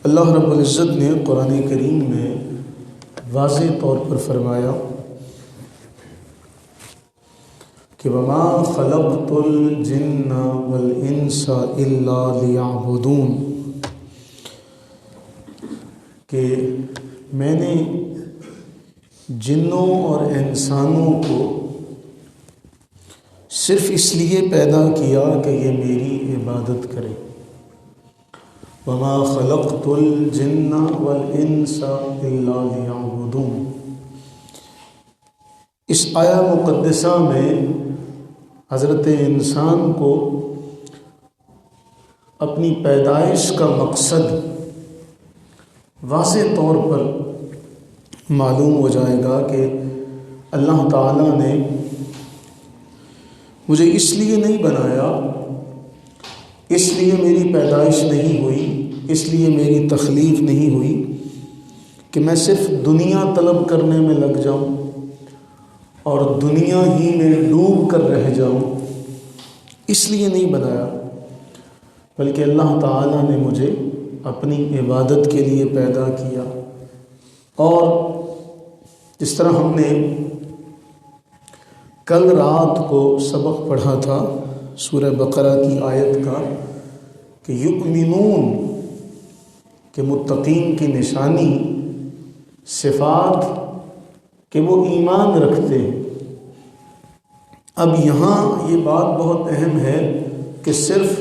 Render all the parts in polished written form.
اللہ رب العزت نے قرآن کریم میں واضح طور پر فرمایا کہ وَمَا خَلَقْتُ الْجِنَّ وَالْإِنسَ إِلَّا لِيَعْبُدُونَ، کہ میں نے جنوں اور انسانوں کو صرف اس لیے پیدا کیا کہ یہ میری عبادت کرے۔ وَمَا خَلَقْتُ الْجِنَّ وَالْإِنسَ إِلَّا لِيَعْبُدُونَ۔ اس آیہ مقدسہ میں حضرت انسان کو اپنی پیدائش کا مقصد واضح طور پر معلوم ہو جائے گا کہ اللہ تعالیٰ نے مجھے اس لیے نہیں بنایا، اس لیے میری پیدائش نہیں ہوئی، اس لیے میری تخلیق نہیں ہوئی کہ میں صرف دنیا طلب کرنے میں لگ جاؤں اور دنیا ہی میں ڈوب کر رہ جاؤں، اس لیے نہیں بنایا، بلکہ اللہ تعالیٰ نے مجھے اپنی عبادت کے لیے پیدا کیا۔ اور جس طرح ہم نے کل رات کو سبق پڑھا تھا سورہ بقرہ کی آیت کا کہ یؤمنون کہ متقین کی نشانی صفات کہ وہ ایمان رکھتے ہیں۔ اب یہاں یہ بات بہت اہم ہے کہ صرف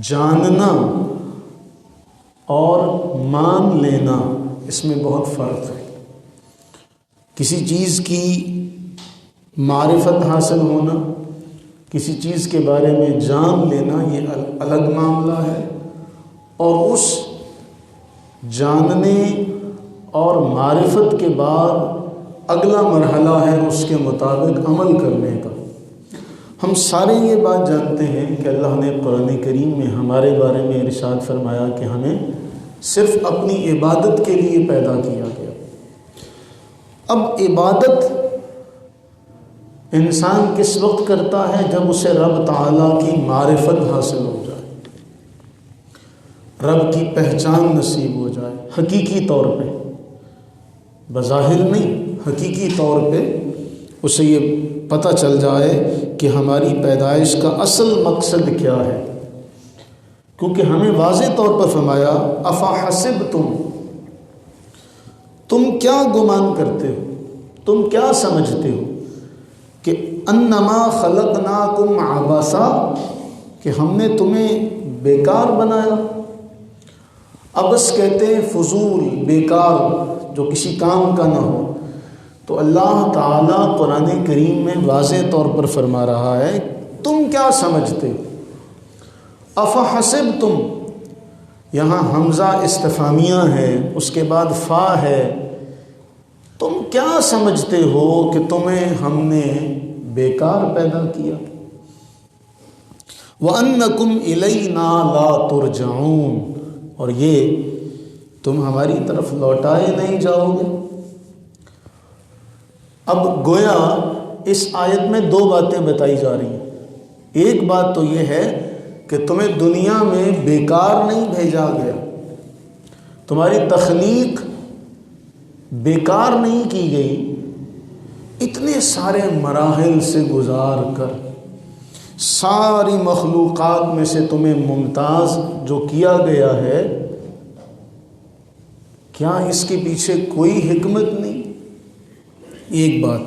جاننا اور مان لینا، اس میں بہت فرق ہے۔ کسی چیز کی معرفت حاصل ہونا، کسی چیز کے بارے میں جان لینا، یہ الگ معاملہ ہے، اور اس جاننے اور معرفت کے بعد اگلا مرحلہ ہے اس کے مطابق عمل کرنے کا۔ ہم سارے یہ بات جانتے ہیں کہ اللہ نے قرآن کریم میں ہمارے بارے میں ارشاد فرمایا کہ ہمیں صرف اپنی عبادت کے لیے پیدا کیا گیا۔ اب عبادت انسان کس وقت کرتا ہے؟ جب اسے رب تعالیٰ کی معرفت حاصل ہو جائے، رب کی پہچان نصیب ہو جائے، حقیقی طور پہ، بظاہر نہیں، حقیقی طور پہ اسے یہ پتہ چل جائے کہ ہماری پیدائش کا اصل مقصد کیا ہے۔ کیونکہ ہمیں واضح طور پر فرمایا افحسبتم، تم کیا گمان کرتے ہو، تم کیا سمجھتے ہو کہ انما خلقناکم عبثا، کہ ہم نے تمہیں بیکار بنایا۔ عبث کہتے ہیں فضول، بیکار، جو کسی کام کا نہ ہو۔ تو اللہ تعالیٰ قرآن کریم میں واضح طور پر فرما رہا ہے تم کیا سمجھتے ہو؟ افحسبتم، یہاں حمزہ استفہامیہ ہے، اس کے بعد فا ہے، تم کیا سمجھتے ہو کہ تمہیں ہم نے بیکار پیدا کیا؟ وَأَنَّكُمْ إِلَيْنَا لَا تُرْجَعُونَ، اور یہ تم ہماری طرف لوٹائے نہیں جاؤ گے۔ اب گویا اس آیت میں دو باتیں بتائی جا رہی ہیں۔ ایک بات تو یہ ہے کہ تمہیں دنیا میں بیکار نہیں بھیجا گیا، تمہاری تخلیق بیکار نہیں کی گئی، اتنے سارے مراحل سے گزار کر ساری مخلوقات میں سے تمہیں ممتاز جو کیا گیا ہے، کیا اس کے پیچھے کوئی حکمت نہیں؟ ایک بات۔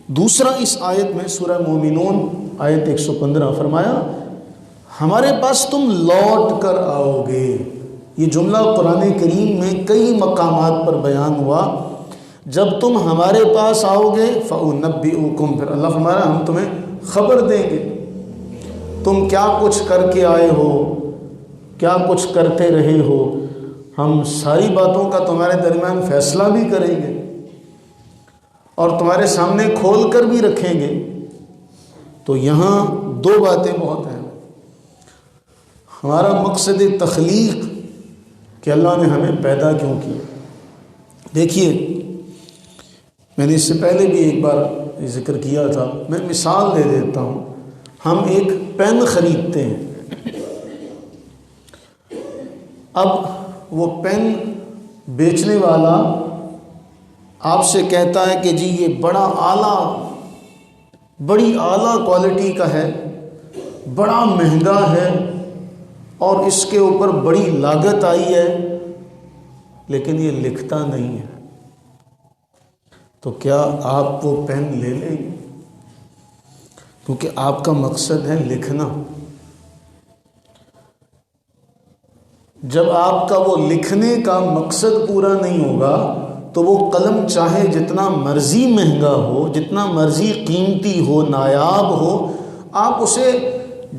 دوسرا، اس آیت میں سورہ مومنون آیت 115 فرمایا ہمارے پاس تم لوٹ کر آؤ گے۔ یہ جملہ قرآن کریم میں کئی مقامات پر بیان ہوا، جب تم ہمارے پاس آؤ گے فَأُنَبِّئُكُمْ، پھر اللہ فرمایا ہم تمہیں خبر دیں گے تم کیا کچھ کر کے آئے ہو، کیا کچھ کرتے رہے ہو، ہم ساری باتوں کا تمہارے درمیان فیصلہ بھی کریں گے اور تمہارے سامنے کھول کر بھی رکھیں گے۔ تو یہاں دو باتیں بہت اہم ہیں۔ ہمارا مقصد تخلیق کہ اللہ نے ہمیں پیدا کیوں کیا۔ دیکھیے، میں نے اس سے پہلے بھی ایک بار ذکر کیا تھا، میں مثال دے دیتا ہوں۔ ہم ایک پین خریدتے ہیں، اب وہ پین بیچنے والا آپ سے کہتا ہے کہ جی یہ بڑی اعلیٰ کوالٹی کا ہے، بڑا مہنگا ہے اور اس کے اوپر بڑی لاگت آئی ہے، لیکن یہ لکھتا نہیں ہے، تو کیا آپ وہ پین لے لیں گے؟ کیونکہ آپ کا مقصد ہے لکھنا۔ جب آپ کا وہ لکھنے کا مقصد پورا نہیں ہوگا تو وہ قلم چاہے جتنا مرضی مہنگا ہو، جتنا مرضی قیمتی ہو، نایاب ہو، آپ اسے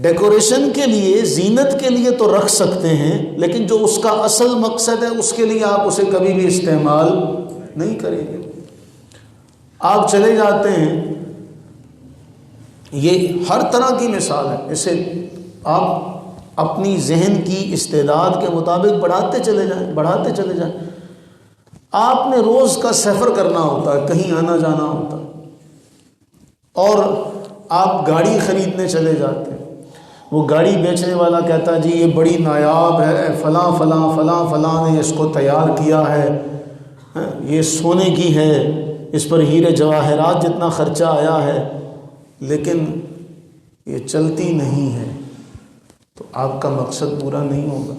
ڈیکوریشن کے لیے، زینت کے لیے تو رکھ سکتے ہیں، لیکن جو اس کا اصل مقصد ہے اس کے لیے آپ اسے کبھی بھی استعمال نہیں کریں گے۔ آپ چلے جاتے ہیں، یہ ہر طرح کی مثال ہے، اسے آپ اپنی ذہن کی استعداد کے مطابق بڑھاتے چلے جائیں۔ آپ نے روز کا سفر کرنا ہوتا ہے، کہیں آنا جانا ہوتا ہے، اور آپ گاڑی خریدنے چلے جاتے ہیں، وہ گاڑی بیچنے والا کہتا ہے جی یہ بڑی نایاب ہے، فلاں فلاں فلاں فلاں نے اس کو تیار کیا ہے، یہ سونے کی ہے، اس پر ہیرے جواہرات جتنا خرچہ آیا ہے، لیکن یہ چلتی نہیں ہے، تو آپ کا مقصد پورا نہیں ہوگا۔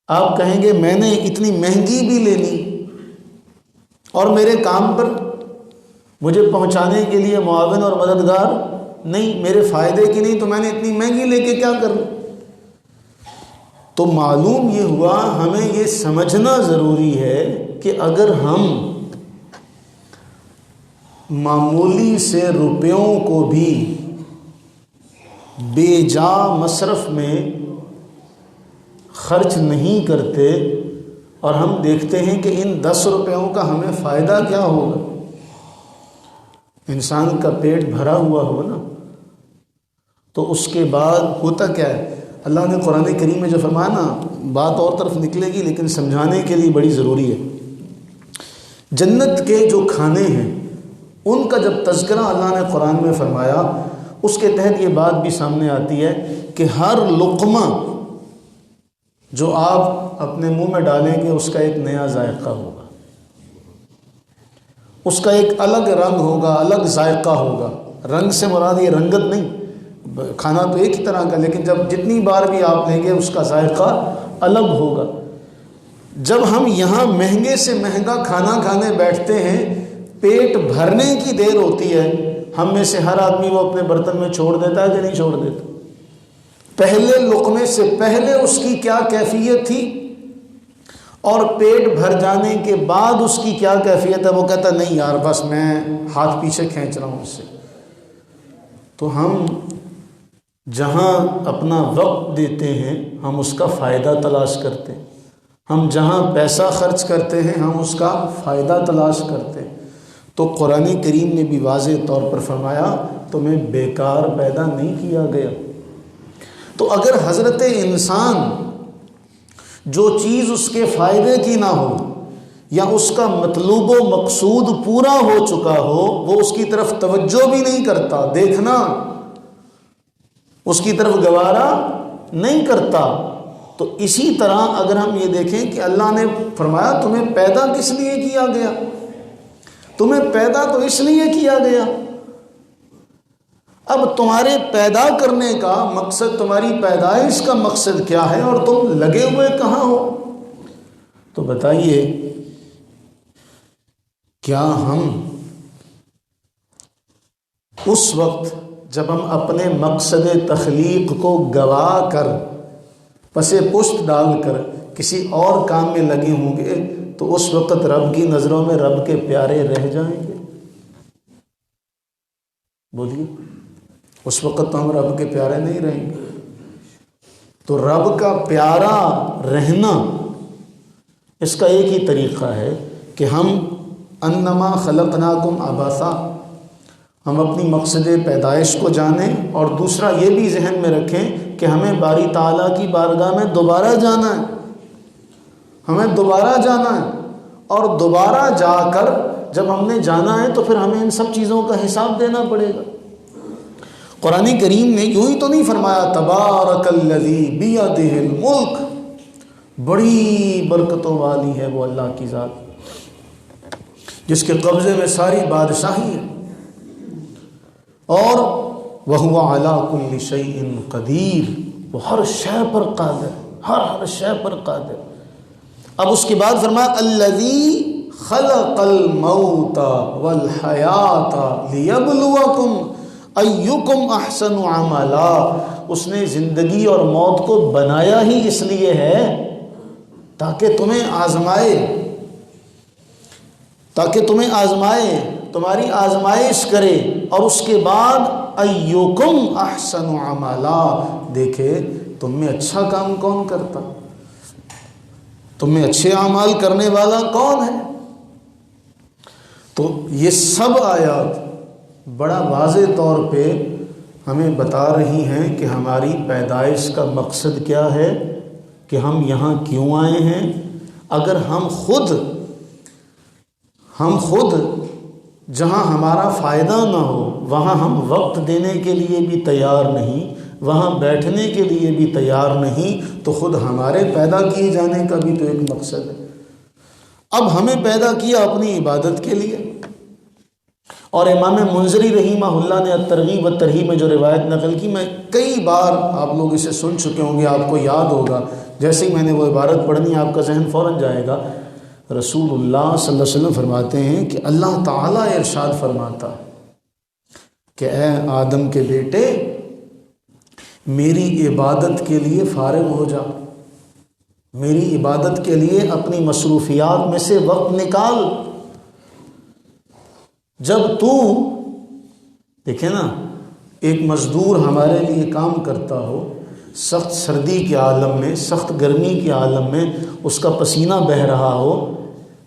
آپ کہیں گے میں نے اتنی مہنگی بھی لے لی اور میرے کام پر مجھے پہنچانے کے لیے معاون اور مددگار نہیں، میرے فائدے کی نہیں، تو میں نے اتنی مہنگی لے کے کیا کروں؟ تو معلوم یہ ہوا ہمیں یہ سمجھنا ضروری ہے کہ اگر ہم معمولی سے روپیوں کو بھی بے جا مصرف میں خرچ نہیں کرتے اور ہم دیکھتے ہیں کہ ان 10 روپیوں کا ہمیں فائدہ کیا ہوگا، انسان کا پیٹ بھرا ہوا ہو نا، تو اس کے بعد ہوتا کیا ہے؟ اللہ نے قرآن کریم میں جو فرمایا نا، بات اور طرف نکلے گی لیکن سمجھانے کے لیے بڑی ضروری ہے۔ جنت کے جو کھانے ہیں ان کا جب تذکرہ اللہ نے قرآن میں فرمایا، اس کے تحت یہ بات بھی سامنے آتی ہے کہ ہر لقمہ جو آپ اپنے منہ میں ڈالیں گے اس کا ایک نیا ذائقہ ہوگا، اس کا ایک الگ رنگ ہوگا، الگ ذائقہ ہوگا۔ رنگ سے مراد یہ رنگت نہیں، کھانا تو ایک ہی طرح کا، لیکن جب جتنی بار بھی آپ لیں گے اس کا ذائقہ الگ ہوگا۔ جب ہم یہاں مہنگے سے مہنگا کھانا کھانے بیٹھتے ہیں، پیٹ بھرنے کی دیر ہوتی ہے، ہم میں سے ہر آدمی وہ اپنے برتن میں چھوڑ دیتا ہے کہ نہیں چھوڑ دیتا؟ پہلے لقمے سے پہلے اس کی کیا کیفیت تھی اور پیٹ بھر جانے کے بعد اس کی کیا کیفیت ہے؟ وہ کہتا نہیں یار بس میں ہاتھ پیچھے کھینچ رہا ہوں اس سے۔ تو ہم جہاں اپنا وقت دیتے ہیں ہم اس کا فائدہ تلاش کرتے ہیں، ہم جہاں پیسہ خرچ کرتے ہیں ہم اس کا فائدہ تلاش کرتے ہیں۔ تو قرآن کریم نے بھی واضح طور پر فرمایا تمہیں بیکار پیدا نہیں کیا گیا۔ تو اگر حضرت انسان جو چیز اس کے فائدے کی نہ ہو یا اس کا مطلوب و مقصود پورا ہو چکا ہو، وہ اس کی طرف توجہ بھی نہیں کرتا، دیکھنا اس کی طرف گوارا نہیں کرتا۔ تو اسی طرح اگر ہم یہ دیکھیں کہ اللہ نے فرمایا تمہیں پیدا کس لیے کیا گیا، تمہیں پیدا تو اس لیے کیا گیا، اب تمہارے پیدا کرنے کا مقصد، تمہاری پیدائش کا مقصد کیا ہے اور تم لگے ہوئے کہاں ہو؟ تو بتائیے کیا ہم اس وقت جب ہم اپنے مقصد تخلیق کو گوا کر پسے پشت ڈال کر کسی اور کام میں لگے ہوں گے تو اس وقت رب کی نظروں میں رب کے پیارے رہ جائیں گے؟ بولیے، اس وقت تو ہم رب کے پیارے نہیں رہیں گے۔ تو رب کا پیارا رہنا اس کا ایک ہی طریقہ ہے کہ ہم انما خلقناکم عبثا، ہم اپنی مقصد پیدائش کو جانیں، اور دوسرا یہ بھی ذہن میں رکھیں کہ ہمیں باری تعالیٰ کی بارگاہ میں دوبارہ جانا ہے، ہمیں دوبارہ جانا ہے، اور دوبارہ جا کر جب ہم نے جانا ہے تو پھر ہمیں ان سب چیزوں کا حساب دینا پڑے گا۔ قرآن کریم نے یوں ہی تو نہیں فرمایا تبارک الذی بیدہ الملک، بڑی برکتوں والی ہے وہ اللہ کی ذات جس کے قبضے میں ساری بادشاہی ہے، اور وَهُوَ عَلَىٰ كُلِّ شَيْءٍ قَدِيرٌ، وہ ہر شے پر قادر، ہر شے پر قادر۔ اب اس کے بعد فرمایا الَّذِي خَلَقَ الْمَوْتَ وَالْحَيَاةَ لِيَبْلُوَكُمْ أَيُّكُمْ أَحْسَنُ عَمَلًا، اس نے زندگی اور موت کو بنایا ہی اس لیے ہے تاکہ تمہیں آزمائے، تمہاری آزمائش کرے، اور اس کے بعد ایوکم احسن عملا، دیکھے تم میں اچھا کام کون کرتا، تم میں اچھے اعمال کرنے والا کون ہے۔ تو یہ سب آیات بڑا واضح طور پہ ہمیں بتا رہی ہیں کہ ہماری پیدائش کا مقصد کیا ہے، کہ ہم یہاں کیوں آئے ہیں۔ اگر ہم خود جہاں ہمارا فائدہ نہ ہو وہاں ہم وقت دینے کے لیے بھی تیار نہیں، وہاں بیٹھنے کے لیے بھی تیار نہیں، تو خود ہمارے پیدا کیے جانے کا بھی تو ایک مقصد ہے۔ اب ہمیں پیدا کیا اپنی عبادت کے لیے، اور امام منذری رحمہ اللہ نے ترغیب و ترہیب میں جو روایت نقل کی، میں کئی بار آپ لوگ اسے سن چکے ہوں گے، آپ کو یاد ہوگا، جیسے ہی میں نے وہ عبارت پڑھنی آپ کا ذہن فوراً جائے گا۔ رسول اللہ صلی اللہ علیہ وسلم فرماتے ہیں کہ اللہ تعالیٰ ارشاد فرماتا ہے کہ اے آدم کے بیٹے، میری عبادت کے لیے فارغ ہو جا، میری عبادت کے لیے اپنی مصروفیات میں سے وقت نکال۔ جب تو دیکھیں نا، ایک مزدور ہمارے لیے کام کرتا ہو، سخت سردی کے عالم میں، سخت گرمی کے عالم میں اس کا پسینہ بہہ رہا ہو،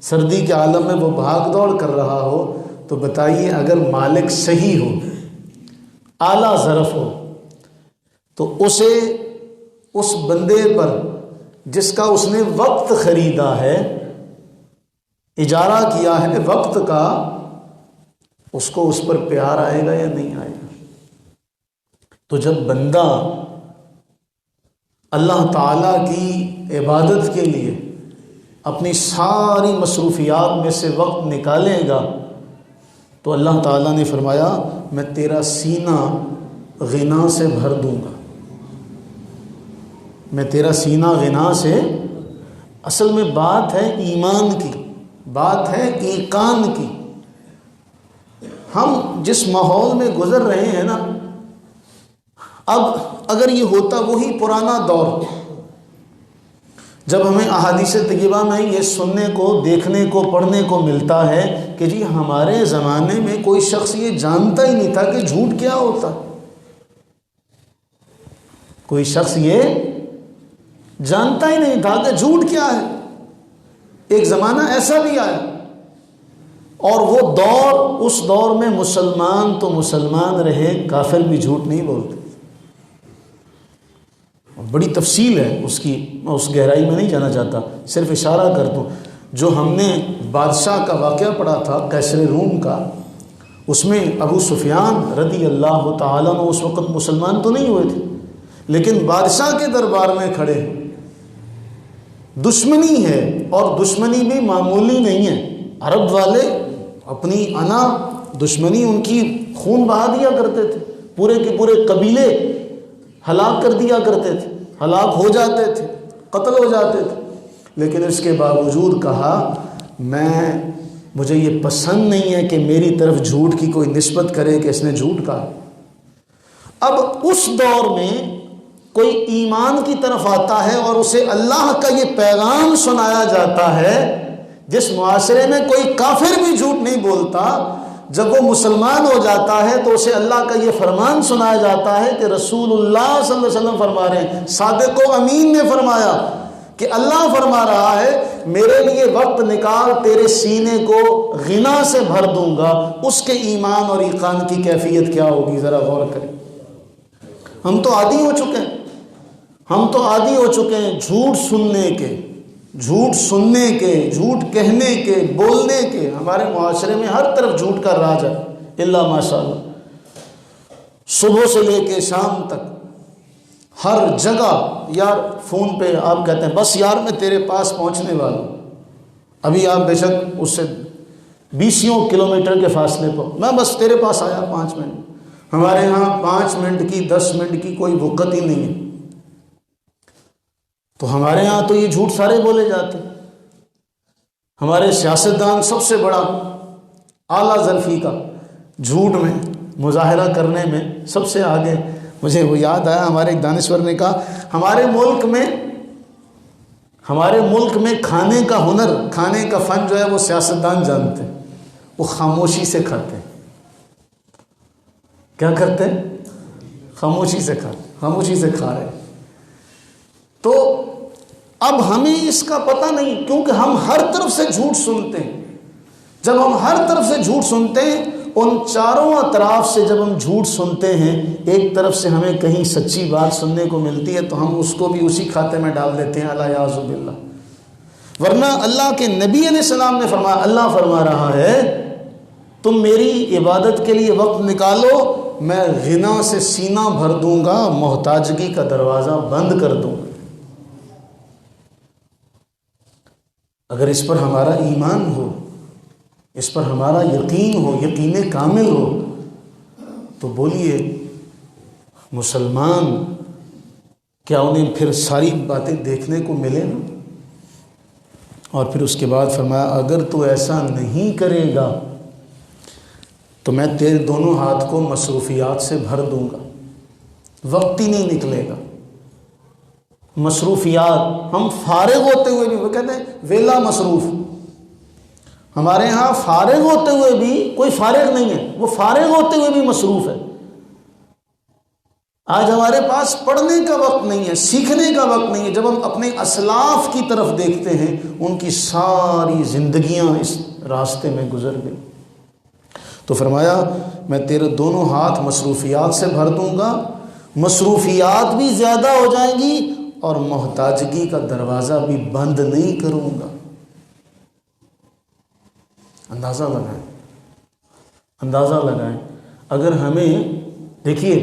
سردی کے عالم میں وہ بھاگ دوڑ کر رہا ہو، تو بتائیے اگر مالک صحیح ہو، اعلیٰ ظرف ہو، تو اسے اس بندے پر جس کا اس نے وقت خریدا ہے، اجارہ کیا ہے وقت کا، اس کو اس پر پیار آئے گا یا نہیں آئے گا؟ تو جب بندہ اللہ تعالیٰ کی عبادت کے لیے اپنی ساری مصروفیات میں سے وقت نکالے گا تو اللہ تعالیٰ نے فرمایا میں تیرا سینہ غنا سے بھر دوں گا، میں تیرا سینہ غنا سے۔ اصل میں بات ہے ایمان کی، بات ہے ایقان کی۔ ہم جس ماحول میں گزر رہے ہیں نا، اب اگر یہ ہوتا وہی پرانا دور جب ہمیں احادیث طیبہ میں یہ سننے کو، دیکھنے کو، پڑھنے کو ملتا ہے کہ جی ہمارے زمانے میں کوئی شخص یہ جانتا ہی نہیں تھا کہ جھوٹ کیا ہوتا، کوئی شخص یہ جانتا ہی نہیں تھا کہ جھوٹ کیا ہے۔ ایک زمانہ ایسا بھی آیا، اور وہ دور، اس دور میں مسلمان تو مسلمان رہے، کافر بھی جھوٹ نہیں بولتے۔ بڑی تفصیل ہے اس کی، میں اس گہرائی میں نہیں جانا چاہتا، صرف اشارہ کر دوں۔ جو ہم نے بادشاہ کا واقعہ پڑھا تھا قیصر روم کا، اس میں ابو سفیان رضی اللہ تعالیٰ عنہ اس وقت مسلمان تو نہیں ہوئے تھے، لیکن بادشاہ کے دربار میں کھڑے، دشمنی ہے، اور دشمنی بھی معمولی نہیں ہے۔ عرب والے اپنی انا دشمنی ان کی خون بہا دیا کرتے تھے، پورے کے پورے قبیلے ہلاک کر دیا کرتے تھے، ہلاک ہو جاتے تھے، قتل ہو جاتے تھے، لیکن اس کے باوجود کہا مجھے یہ پسند نہیں ہے کہ میری طرف جھوٹ کی کوئی نسبت کرے کہ اس نے جھوٹ کہا۔ اب اس دور میں کوئی ایمان کی طرف آتا ہے اور اسے اللہ کا یہ پیغام سنایا جاتا ہے، جس معاشرے میں کوئی کافر بھی جھوٹ نہیں بولتا، جب وہ مسلمان ہو جاتا ہے تو اسے اللہ کا یہ فرمان سنایا جاتا ہے کہ رسول اللہ صلی اللہ علیہ وسلم فرما رہے ہیں، صادق و امین نے فرمایا کہ اللہ فرما رہا ہے میرے لیے وقت نکال، تیرے سینے کو غنا سے بھر دوں گا۔ اس کے ایمان اور ایقان کی کیفیت کیا ہوگی، ذرا غور کریں۔ ہم تو عادی ہو چکے ہیں جھوٹ سننے کے، جھوٹ کہنے کے، بولنے کے۔ ہمارے معاشرے میں ہر طرف جھوٹ کا راج ہے، اللہ ماشاء اللہ، صبح سے لے کے شام تک ہر جگہ یار فون پہ آپ کہتے ہیں بس یار میں تیرے پاس پہنچنے والا ہوں، ابھی آپ بے شک اس سے 20 کلومیٹر کے فاصلے پر، میں بس تیرے پاس آیا 5 منٹ۔ ہمارے ہاں 5 منٹ کی 10 منٹ کی کوئی وقت ہی نہیں ہے، تو ہمارے ہاں تو یہ جھوٹ سارے بولے جاتے ہیں۔ ہمارے سیاستدان سب سے بڑا اعلیٰ ظرفی کا جھوٹ میں مظاہرہ کرنے میں سب سے آگے۔ مجھے وہ یاد آیا، ہمارے ایک دانشور نے کہا ہمارے ملک میں کھانے کا ہنر، کھانے کا فن جو ہے وہ سیاستدان جانتے ہیں، وہ خاموشی سے کھاتے ہیں۔ کیا کرتے ہیں؟ خاموشی سے کھا رہے ہیں۔ تو اب ہمیں اس کا پتہ نہیں، کیونکہ ہم ہر طرف سے جھوٹ سنتے ہیں۔ جب ہم ہر طرف سے جھوٹ سنتے ہیں، ان چاروں اطراف سے جب ہم جھوٹ سنتے ہیں، ایک طرف سے ہمیں کہیں سچی بات سننے کو ملتی ہے تو ہم اس کو بھی اسی کھاتے میں ڈال دیتے ہیں، الیاذ باللہ۔ ورنہ اللہ کے نبی علیہ السلام نے فرمایا، اللہ فرما رہا ہے تم میری عبادت کے لیے وقت نکالو، میں غنا سے سینہ بھر دوں گا، محتاجگی کا دروازہ بند کر دوں گا۔ اگر اس پر ہمارا ایمان ہو، اس پر ہمارا یقین ہو، یقین کامل ہو، تو بولیے مسلمان کیا انہیں پھر ساری باتیں دیکھنے کو ملے نا؟ اور پھر اس کے بعد فرمایا اگر تو ایسا نہیں کرے گا تو میں تیرے دونوں ہاتھ کو مصروفیات سے بھر دوں گا، وقت ہی نہیں نکلے گا۔ مصروفیات، ہم فارغ ہوتے ہوئے بھی، وہ کہتے ہیں ویلا مصروف، ہمارے ہاں فارغ ہوتے ہوئے بھی کوئی فارغ نہیں ہے، وہ فارغ ہوتے ہوئے بھی مصروف ہے۔ آج ہمارے پاس پڑھنے کا وقت نہیں ہے، سیکھنے کا وقت نہیں ہے۔ جب ہم اپنے اسلاف کی طرف دیکھتے ہیں، ان کی ساری زندگیاں اس راستے میں گزر گئی۔ تو فرمایا میں تیرے دونوں ہاتھ مصروفیات سے بھر دوں گا، مصروفیات بھی زیادہ ہو جائیں گی اور محتاجگی کا دروازہ بھی بند نہیں کروں گا۔ اندازہ لگائیں اگر ہمیں، دیکھیے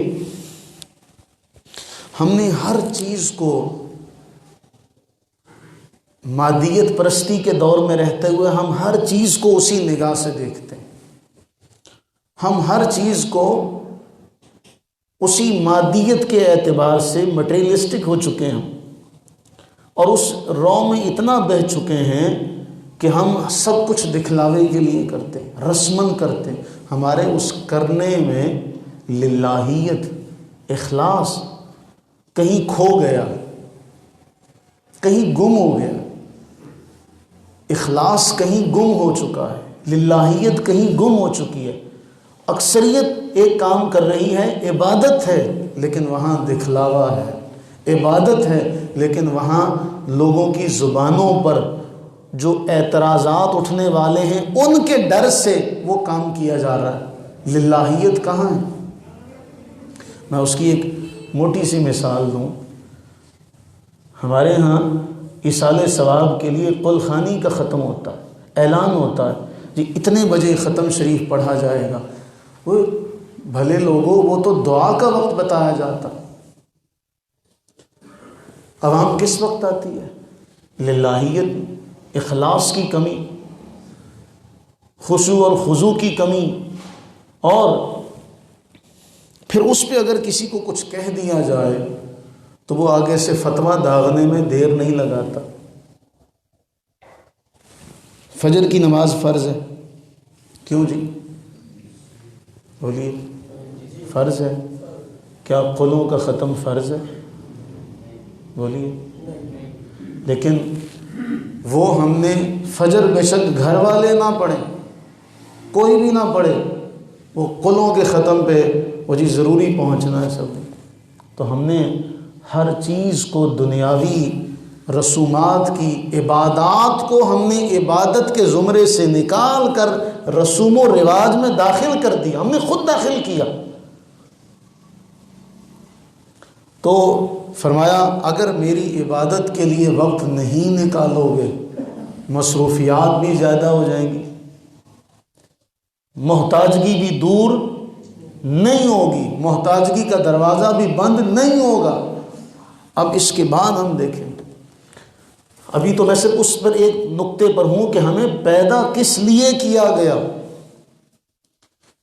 ہم نے ہر چیز کو مادیت پرستی کے دور میں رہتے ہوئے ہم ہر چیز کو اسی نگاہ سے دیکھتے ہیں، ہم ہر چیز کو اسی مادیت کے اعتبار سے مٹیریلسٹک ہو چکے ہیں، اور اس رو میں اتنا بہہ چکے ہیں کہ ہم سب کچھ دکھلاوے کے لیے کرتے ہیں، رسمن کرتے ہیں۔ ہمارے اس کرنے میں للہیت، اخلاص کہیں کھو گیا، کہیں گم ہو گیا، اخلاص کہیں گم ہو چکا ہے، للہیت کہیں گم ہو چکی ہے۔ اکثریت ایک کام کر رہی ہے، عبادت ہے لیکن وہاں دکھلاوا ہے، عبادت ہے لیکن وہاں لوگوں کی زبانوں پر جو اعتراضات اٹھنے والے ہیں ان کے ڈر سے وہ کام کیا جا رہا ہے، للہیت کہاں ہے؟ میں اس کی ایک موٹی سی مثال دوں۔ ہمارے ہاں ایصال ثواب کے لیے قل خوانی کا ختم ہوتا ہے، اعلان ہوتا ہے جی اتنے بجے ختم شریف پڑھا جائے گا۔ وہ بھلے لوگوں، وہ تو دعا کا وقت بتایا جاتا، عوام کس وقت آتی ہے؟ للہیت، اخلاص کی کمی، خشوع اور خضوع کی کمی، اور پھر اس پہ اگر کسی کو کچھ کہہ دیا جائے تو وہ آگے سے فتویٰ داغنے میں دیر نہیں لگاتا۔ فجر کی نماز فرض ہے، کیوں جی؟ بولیے، فرض ہے۔ کیا قلوں کا ختم فرض ہے؟ بولیے۔ لیکن وہ ہم نے فجر بے شک گھر والے نہ پڑھیں، کوئی بھی نہ پڑھے، وہ قلوں کے ختم پہ وہ جی ضروری پہنچنا ہے سب۔ تو ہم نے ہر چیز کو، دنیاوی رسومات کی، عبادات کو ہم نے عبادت کے زمرے سے نکال کر رسوم و رواج میں داخل کر دیا، ہم نے خود داخل کیا۔ تو فرمایا اگر میری عبادت کے لیے وقت نہیں نکالو گے، مصروفیات بھی زیادہ ہو جائیں گی، محتاجگی بھی دور نہیں ہوگی، محتاجگی کا دروازہ بھی بند نہیں ہوگا، اب اس کے بعد ہم دیکھیں، ابھی تو میں صرف اس پر ایک نقطے پر ہوں کہ ہمیں پیدا کس لیے کیا گیا،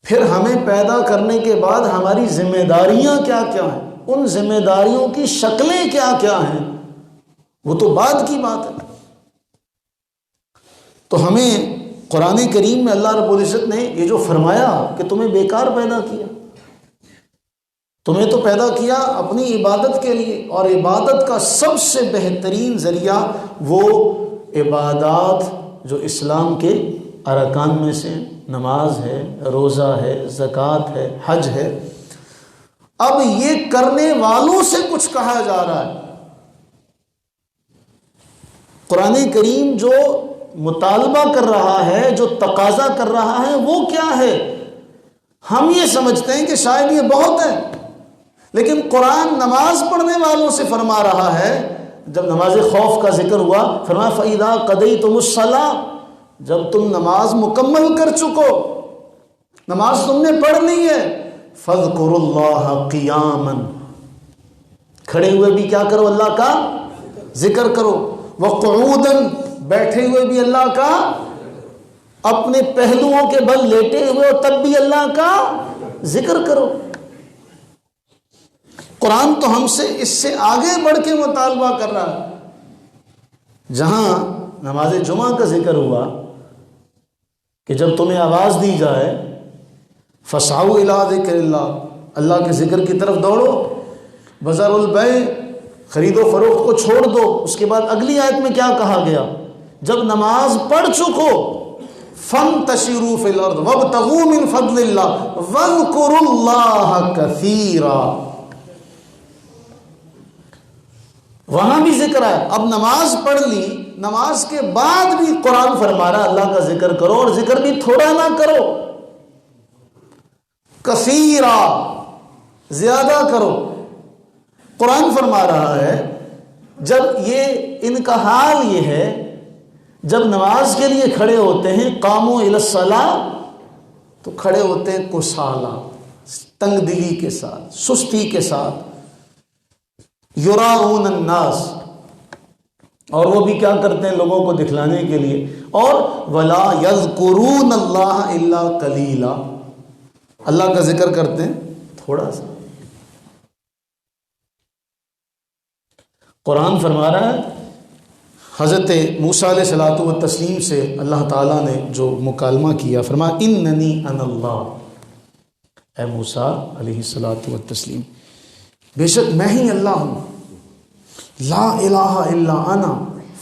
پھر ہمیں پیدا کرنے کے بعد ہماری ذمہ داریاں کیا کیا ہیں، ان ذمہ داریوں کی شکلیں کیا کیا ہیں، وہ تو بعد کی بات ہے۔ تو ہمیں قرآن کریم میں اللہ رب العزت نے یہ جو فرمایا کہ تمہیں بیکار پیدا کیا، تمہیں تو پیدا کیا اپنی عبادت کے لیے، اور عبادت کا سب سے بہترین ذریعہ وہ عبادات جو اسلام کے ارکان میں سے نماز ہے، روزہ ہے، زکوٰۃ ہے، حج ہے۔ اب یہ کرنے والوں سے کچھ کہا جا رہا ہے۔ قرآن کریم جو مطالبہ کر رہا ہے، جو تقاضا کر رہا ہے، وہ کیا ہے؟ ہم یہ سمجھتے ہیں کہ شاید یہ بہت ہے، لیکن قرآن نماز پڑھنے والوں سے فرما رہا ہے۔ جب نماز خوف کا ذکر ہوا، فرمایا فَإِذَا قَضَيْتُمُ الصَّلَاةَ، جب تم نماز مکمل کر چکو، نماز تم نے پڑھ لی ہے، فَاذْكُرُوا اللَّهَ قِيَامًا، کھڑے ہوئے بھی کیا کرو؟ اللہ کا ذکر کرو، وَقُعُودًا، بیٹھے ہوئے بھی اللہ کا، اپنے پہلوؤں کے بل لیٹے ہوئے ہو تب بھی اللہ کا ذکر کرو۔ قرآن تو ہم سے اس سے آگے بڑھ کے مطالبہ کر رہا ہے۔ جہاں نماز جمعہ کا ذکر ہوا کہ جب تمہیں آواز دی جائے فَاسْعَوْا إِلَىٰ ذِكْرِ اللَّهِ، اللہ کے ذکر کی طرف دوڑو، بذروا البیع، خرید و فروخت کو چھوڑ دو۔ اس کے بعد اگلی آیت میں کیا کہا گیا؟ جب نماز پڑھ چکو فَانْتَشِرُوا فِي الْأَرْضِ وَابْتَغُوا مِنْ فَضْلِ اللَّهِ وَاذْكُرُوا اللَّهَ كَثِيرًا، وہاں بھی ذکر ہے۔ اب نماز پڑھ لی، نماز کے بعد بھی قرآن فرما رہا ہے اللہ کا ذکر کرو، اور ذکر بھی تھوڑا نہ کرو، کثیرا، زیادہ کرو۔ قرآن فرما رہا ہے جب یہ ان کا حال یہ ہے، جب نماز کے لیے کھڑے ہوتے ہیں قاموا الی الصلاۃ، تو کھڑے ہوتے ہیں کسالہ، تنگ دلی کے ساتھ، سستی کے ساتھ، یراؤن الناس، اور وہ بھی کیا کرتے ہیں؟ لوگوں کو دکھلانے کے لیے، اور ولا یذکرون اللہ الا قلیلا، اللہ کا ذکر کرتے ہیں تھوڑا سا۔ قرآن فرما رہا ہے حضرت موسیٰ علیہ الصلوۃ والتسلیم سے اللہ تعالیٰ نے جو مکالمہ کیا، فرمایا اننی انا اللہ، اے موسیٰ علیہ الصلوۃ والتسلیم، بے شک میں ہی اللہ ہوں، لا الہ الا انا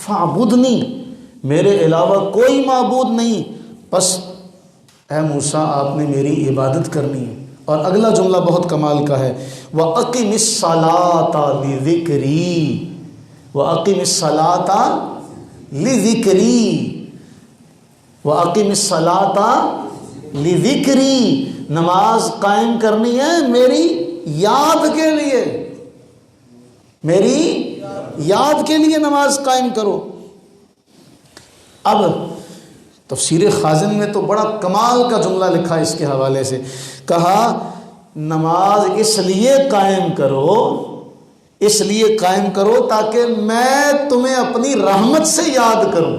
فاعبدنی، میرے علاوہ کوئی معبود نہیں، بس اے موسیٰ آپ نے میری عبادت کرنی ہے۔ اور اگلا جملہ بہت کمال کا ہے، وَأَقِمِ الصَّلَاةَ لِذِكْرِي، وَأَقِمِ الصَّلَاةَ لِذِكْرِي، وَأَقِمِ الصَّلَاةَ لِذِكْرِي، نماز قائم کرنی ہے میری یاد کے لیے، میری یاد کے لیے نماز قائم کرو۔ اب تفسیر خازن میں تو بڑا کمال کا جملہ لکھا اس کے حوالے سے، کہا نماز اس لیے قائم کرو، اس لیے قائم کرو تاکہ میں تمہیں اپنی رحمت سے یاد کروں۔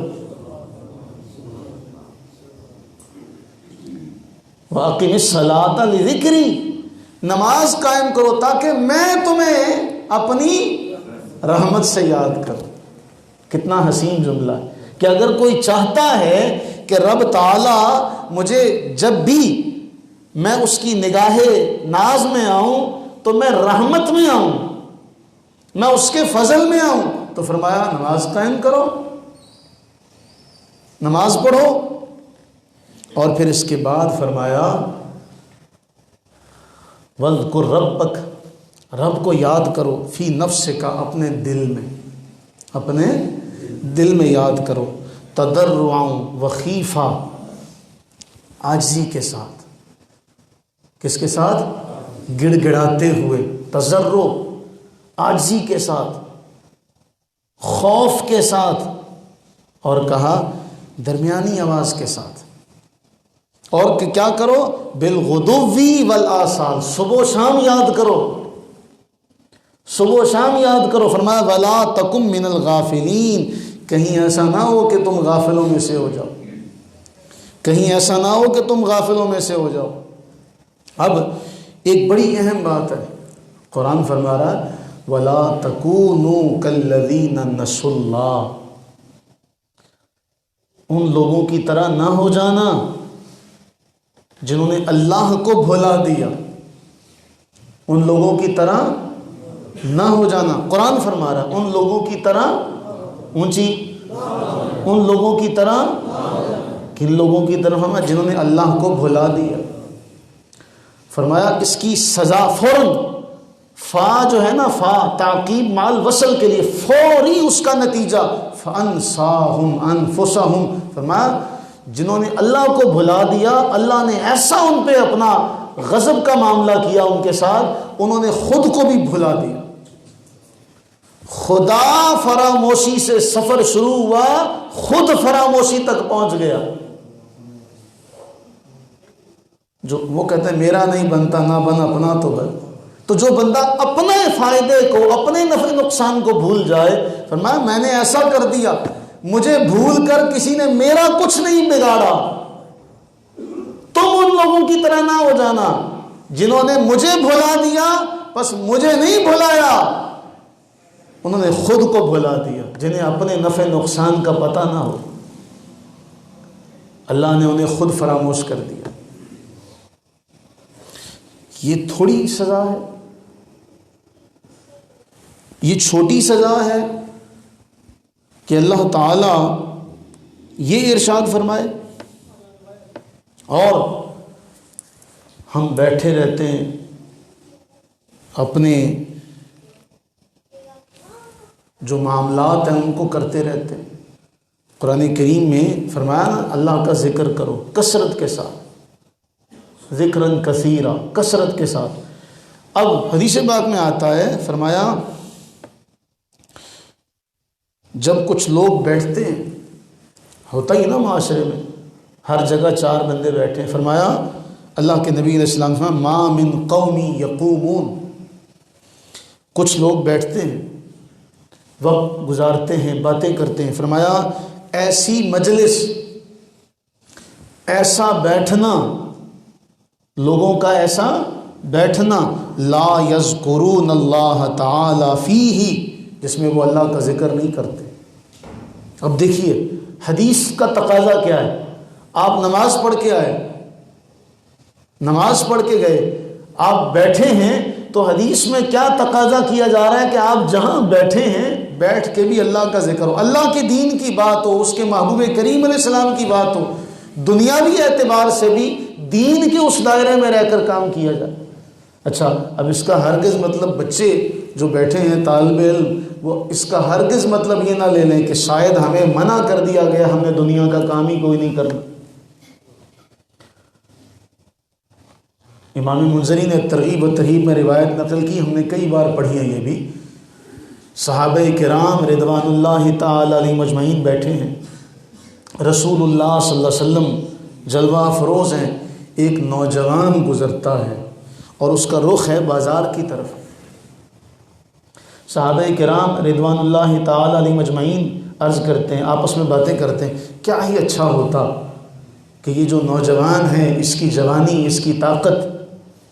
وَأَقِمِ الصَّلَاةَ لِذِكْرِي، نماز قائم کرو تاکہ میں تمہیں اپنی رحمت سے یاد کروں۔ کتنا حسین جملہ ہے کہ اگر کوئی چاہتا ہے کہ رب تعالی مجھے جب بھی میں اس کی نگاہ ناز میں آؤں تو میں رحمت میں آؤں، میں اس کے فضل میں آؤں، تو فرمایا نماز قائم کرو، نماز پڑھو۔ اور پھر اس کے بعد فرمایا وَاذْكُرْ رَبَّكَ، رب کو یاد کرو، فی نفسک، اپنے دل میں، اپنے دل میں یاد کرو، تضرعا وخیفہ، عاجزی کے ساتھ۔ کس کے ساتھ؟ گڑ گڑاتے ہوئے، تضرع، عاجزی کے ساتھ، خوف کے ساتھ، اور کہا درمیانی آواز کے ساتھ۔ اور کہ کیا کرو؟ بالغدو والآصال، صبح و شام یاد کرو، صبح و شام یاد کرو. فرمایا ولا تکم من الغافلین، کہیں ایسا نہ ہو کہ تم غافلوں میں سے ہو جاؤ، کہیں ایسا نہ ہو کہ تم غافلوں میں سے ہو جاؤ. اب ایک بڑی اہم بات ہے، قرآن فرما رہا ہے وَلَا تَكُونُوا كَالَّذِينَ نَسُوا اللَّهَ، ان لوگوں کی طرح نہ ہو جانا جنہوں نے اللہ کو بھلا دیا. ان لوگوں کی طرح نہ ہو جانا. قرآن فرما رہا ہے ان لوگوں کی طرح، اونچی، ان لوگوں کی طرح، کن لوگوں کی طرف ہمیں؟ جنہوں نے اللہ کو بھلا دیا. فرمایا اس کی سزا فوراً، فا جو ہے نا، فا تعقیب مال وصل کے لیے، فوری اس کا نتیجہ فَأَنْسَاهُمْ أَنفُسَهُمْ. فرمایا جنہوں نے اللہ کو بھلا دیا، اللہ نے ایسا ان پہ اپنا غضب کا معاملہ کیا ان کے ساتھ، انہوں نے خود کو بھی بھلا دیا. خدا فراموشی سے سفر شروع ہوا، خود فراموشی تک پہنچ گیا. جو وہ کہتے ہیں میرا نہیں بنتا نہ بن اپنا تو بن. تو جو بندہ اپنے فائدے کو، اپنے نفع نقصان کو بھول جائے، فرمایا میں نے ایسا کر دیا، مجھے بھول کر کسی نے میرا کچھ نہیں بگاڑا. تم ان لوگوں کی طرح نہ ہو جانا جنہوں نے مجھے بھلا دیا، بس مجھے نہیں بھلایا، انہوں نے خود کو بھلا دیا، جنہیں اپنے نفع نقصان کا پتہ نہ ہو. اللہ نے انہیں خود فراموش کر دیا. یہ تھوڑی سزا ہے، یہ چھوٹی سزا ہے کہ اللہ تعالی یہ ارشاد فرمائے اور ہم بیٹھے رہتے ہیں اپنے جو معاملات ہیں ان کو کرتے رہتے ہیں. قرآن کریم میں فرمایا نا اللہ کا ذکر کرو کثرت کے ساتھ، ذکراً کثیرا، کثرت کے ساتھ. اب حدیث پاک میں آتا ہے، فرمایا جب کچھ لوگ بیٹھتے ہیں، ہوتا ہی نا معاشرے میں ہر جگہ چار بندے بیٹھے ہیں، فرمایا اللہ کے نبی علیہ السلام فرمایا ما من قومی یقومون، کچھ لوگ بیٹھتے ہیں، وقت گزارتے ہیں، باتیں کرتے ہیں. فرمایا ایسی مجلس، ایسا بیٹھنا، لوگوں کا ایسا بیٹھنا، لا یذکرون اللہ تعالی فیہ، جس میں وہ اللہ کا ذکر نہیں کرتے. اب دیکھیے حدیث کا تقاضا کیا ہے. آپ نماز پڑھ کے آئے، نماز پڑھ کے گئے، آپ بیٹھے ہیں، تو حدیث میں کیا تقاضا کیا جا رہا ہے کہ آپ جہاں بیٹھے ہیں بیٹھ کے بھی اللہ کا ذکر ہو، اللہ کے دین کی بات ہو، اس کے محبوب کریم علیہ السلام کی بات ہو، دنیاوی اعتبار سے بھی دین کے اس دائرے میں رہ کر کام کیا جائے. اچھا اب اس کا ہرگز مطلب بچے جو بیٹھے ہیں طالب علم، وہ اس کا ہرگز مطلب یہ نہ لے لیں کہ شاید ہمیں منع کر دیا گیا، ہمیں دنیا کا کام ہی کوئی نہیں کرنا. امام منذری نے ترغیب و ترہیب میں روایت نقل کی، ہم نے کئی بار پڑھی ہے. یہ بھی صحابہ کرام رضوان اللہ تعالی علیہ مجمعین بیٹھے ہیں، رسول اللہ صلی اللہ علیہ وسلم جلوہ افروز ہیں. ایک نوجوان گزرتا ہے اور اس کا رخ ہے بازار کی طرف. صحابہ کرام رضوان اللہ تعالی علیہ مجمعین عرض کرتے ہیں، آپس میں باتیں کرتے ہیں، کیا ہی اچھا ہوتا کہ یہ جو نوجوان ہے، اس کی جوانی، اس کی طاقت،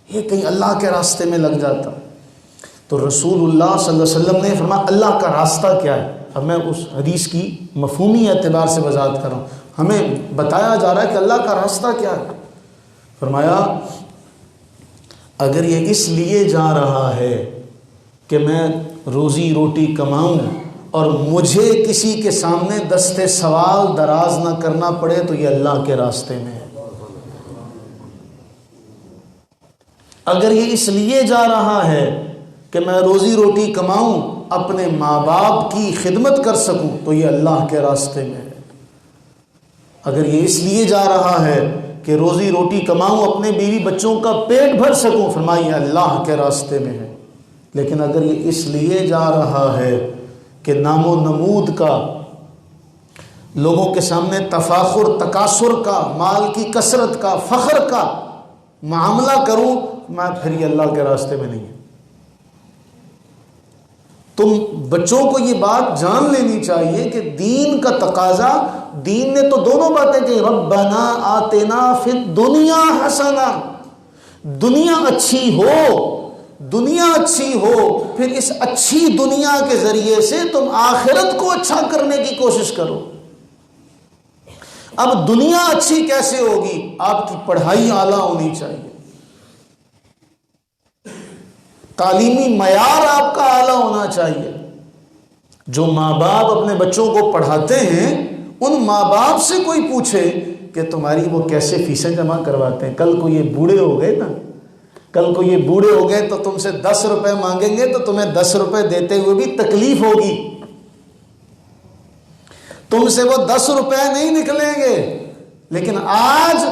یہ کہیں اللہ کے راستے میں لگ جاتا. تو رسول اللہ صلی اللہ علیہ وسلم نے فرمایا اللہ کا راستہ کیا ہے. اب میں اس حدیث کی مفہومی اعتبار سے وضاحت کر رہا ہوں، ہمیں بتایا جا رہا ہے کہ اللہ کا راستہ کیا ہے. فرمایا اگر یہ اس لیے جا رہا ہے کہ میں روزی روٹی کماؤں اور مجھے کسی کے سامنے دست سوال دراز نہ کرنا پڑے، تو یہ اللہ کے راستے میں ہے. اگر یہ اس لیے جا رہا ہے کہ میں روزی روٹی کماؤں، اپنے ماں باپ کی خدمت کر سکوں، تو یہ اللہ کے راستے میں ہے. اگر یہ اس لیے جا رہا ہے کہ روزی روٹی کماؤں، اپنے بیوی بچوں کا پیٹ بھر سکوں، فرمائیے اللہ کے راستے میں ہے. لیکن اگر یہ اس لیے جا رہا ہے کہ نام و نمود کا، لوگوں کے سامنے تفاخر تکاثر کا، مال کی کثرت کا، فخر کا معاملہ کروں، میں پھر یہ اللہ کے راستے میں نہیں ہے. تم بچوں کو یہ بات جان لینی چاہیے کہ دین کا تقاضا، دین نے تو دونوں باتیں کہ ربنا آتنا فی الدنیا حسنہ، دنیا اچھی ہو، پھر اس اچھی دنیا کے ذریعے سے تم آخرت کو اچھا کرنے کی کوشش کرو۔ اب دنیا اچھی کیسے ہوگی؟ آپ کی پڑھائی اعلیٰ ہونی چاہیے، تعلیمی معیار آپ کا اعلیٰ ہونا چاہیے۔ جو ماں باپ اپنے بچوں کو پڑھاتے ہیں ان ماں باپ سے کوئی پوچھے کہ تمہاری وہ کیسے فیسیں جمع کرواتے ہیں، کل کو یہ بوڑھے ہو گئے تو تم سے 10 روپے مانگیں گے تو تمہیں 10 روپے دیتے ہوئے بھی تکلیف ہوگی، تم سے وہ 10 روپے نہیں نکلیں گے۔ لیکن آج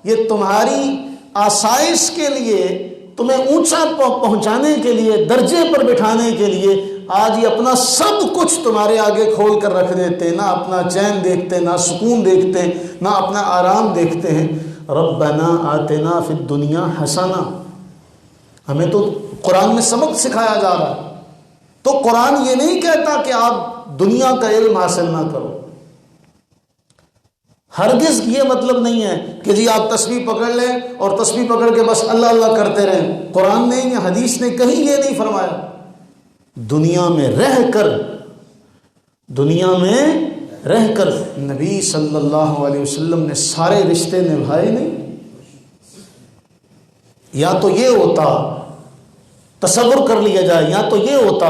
یہ تمہاری آسائش کے لیے، تمہیں اونچا پہنچانے کے لیے، درجے پر بٹھانے کے لیے آج یہ اپنا سب کچھ تمہارے آگے کھول کر رکھ دیتے ہیں، نہ اپنا چین دیکھتے، نہ سکون دیکھتے، نہ اپنا آرام دیکھتے ہیں۔ ربنا آتنا فی الدنیا حسنہ، ہمیں تو قرآن میں سبق سکھایا جا رہا ہے۔ تو قرآن یہ نہیں کہتا کہ آپ دنیا کا علم حاصل نہ کرو، ہرگز یہ مطلب نہیں ہے کہ جی آپ تسبیح پکڑ لیں اور تسبیح پکڑ کے بس اللہ اللہ کرتے رہیں۔ قرآن نے یا حدیث نے کہیں یہ نہیں فرمایا۔ دنیا میں رہ کر نبی صلی اللہ علیہ وسلم نے سارے رشتے نبھائے نہیں؟ یا تو یہ ہوتا، تصور کر لیا جائے، یا تو یہ ہوتا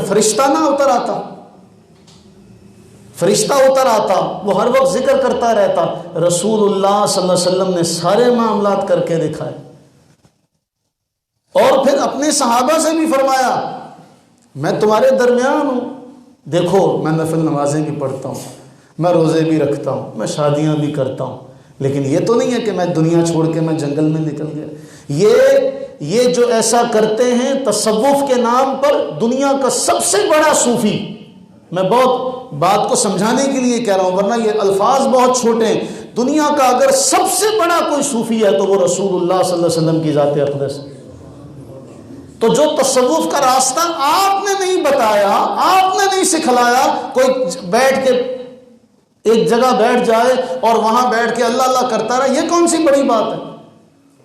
فرشتہ نہ اتر آتا، فرشتہ اتر آتا، وہ ہر وقت ذکر کرتا رہتا۔ رسول اللہ صلی اللہ علیہ وسلم نے سارے معاملات کر کے دکھائے، اور پھر اپنے صحابہ سے بھی فرمایا میں تمہارے درمیان ہوں، دیکھو میں نفل نمازیں بھی پڑھتا ہوں، میں روزے بھی رکھتا ہوں، میں شادیاں بھی کرتا ہوں، لیکن یہ تو نہیں ہے کہ میں دنیا چھوڑ کے میں جنگل میں نکل گیا۔ یہ جو ایسا کرتے ہیں تصوف کے نام پر، دنیا کا سب سے بڑا صوفی، میں بہت بات کو سمجھانے کے لیے کہہ رہا ہوں ورنہ یہ الفاظ بہت چھوٹے ہیں، دنیا کا اگر سب سے بڑا کوئی صوفی ہے تو وہ رسول اللہ صلی اللہ علیہ وسلم کی ذات اقدس۔ تو جو تصوف کا راستہ آپ نے نہیں بتایا، آپ نے نہیں سکھلایا، کوئی بیٹھ کے ایک جگہ بیٹھ جائے اور وہاں بیٹھ کے اللہ اللہ کرتا رہا، یہ کون سی بڑی بات ہے؟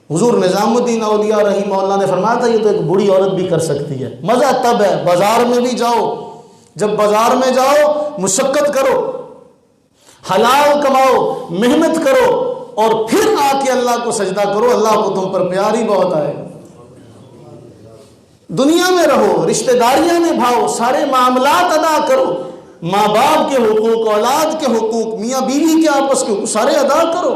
حضور نظام الدین اولیاء رحمہ اللہ نے فرمایا تھا یہ تو ایک بوڑھی عورت بھی کر سکتی ہے۔ مزہ تب ہے بازار میں بھی جاؤ، جب بازار میں جاؤ مشقت کرو، حلال کماؤ، محنت کرو، اور پھر آ کے اللہ کو سجدہ کرو، اللہ کو تم پر پیار ہی بہت آئے گا۔ دنیا میں رہو، رشتہ داریاں نبھاؤ، سارے معاملات ادا کرو، ماں باپ کے حقوق، اولاد کے حقوق، میاں بیوی کے آپس کے حقوق سارے ادا کرو۔